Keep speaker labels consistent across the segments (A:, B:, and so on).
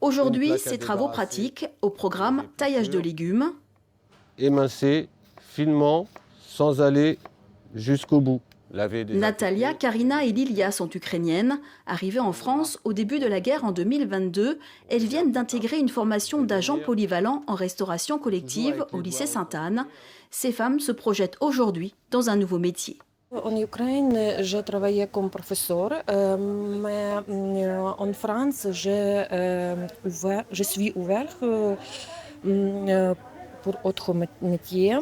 A: Aujourd'hui, ces travaux pratiques au programme taillage de légumes.
B: Émincer finement sans aller jusqu'au bout.
A: Natalia, Karina et Lilia sont ukrainiennes. Arrivées en France au début de la guerre en 2022, elles viennent d'intégrer une formation d'agents polyvalents en restauration collective au lycée Sainte-Anne. Ces femmes se projettent aujourd'hui dans un nouveau métier.
C: En Ukraine, j'ai travaillé comme professeur, mais en France, je suis ouverte pour autre métier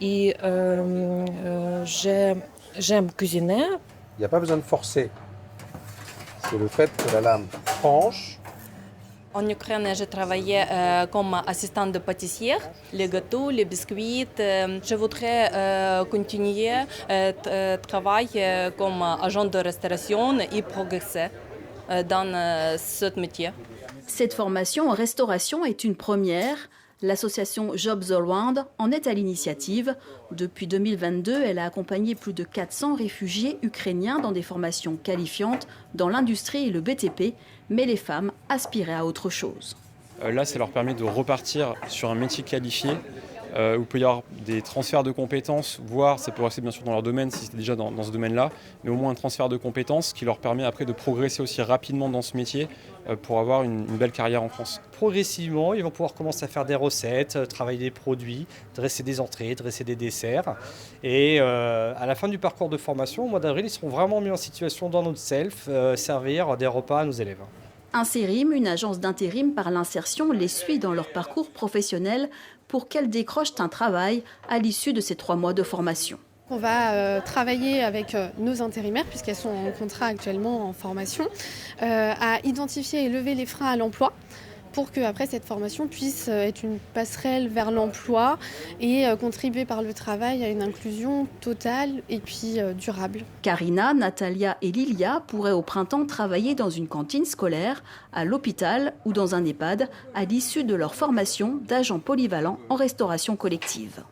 C: et j'aime cuisiner.
D: Il n'y a pas besoin de forcer. C'est le fait que la lame tranche.
C: En Ukraine, j'ai travaillé comme assistante de pâtissière, les gâteaux, les biscuits. Je voudrais continuer à travailler comme agent de restauration et progresser dans ce métier.
A: Cette formation en restauration est une première. L'association Jobs Around en est à l'initiative. Depuis 2022, elle a accompagné plus de 400 réfugiés ukrainiens dans des formations qualifiantes dans l'industrie et le BTP, mais les femmes aspiraient à autre chose.
E: Là, ça leur permet de repartir sur un métier qualifié, où il peut y avoir des transferts de compétences, voire ça peut rester bien sûr dans leur domaine si c'était déjà dans ce domaine-là, mais au moins un transfert de compétences qui leur permet après de progresser aussi rapidement dans ce métier pour avoir une belle carrière en France.
F: Progressivement, ils vont pouvoir commencer à faire des recettes, travailler des produits, dresser des entrées, dresser des desserts. Et à la fin du parcours de formation, au mois d'avril, ils seront vraiment mis en situation dans notre self, servir des repas à nos élèves.
A: Insérim, une agence d'intérim par l'insertion, les suit dans leur parcours professionnel pour qu'elles décrochent un travail à l'issue de ces 3 mois de formation.
G: On va travailler avec nos intérimaires, puisqu'elles sont en contrat actuellement en formation, à identifier et lever les freins à l'emploi pour qu'après cette formation puisse être une passerelle vers l'emploi et contribuer par le travail à une inclusion totale et puis durable.
A: Karina, Natalia et Lilia pourraient au printemps travailler dans une cantine scolaire, à l'hôpital ou dans un EHPAD à l'issue de leur formation d'agents polyvalents en restauration collective.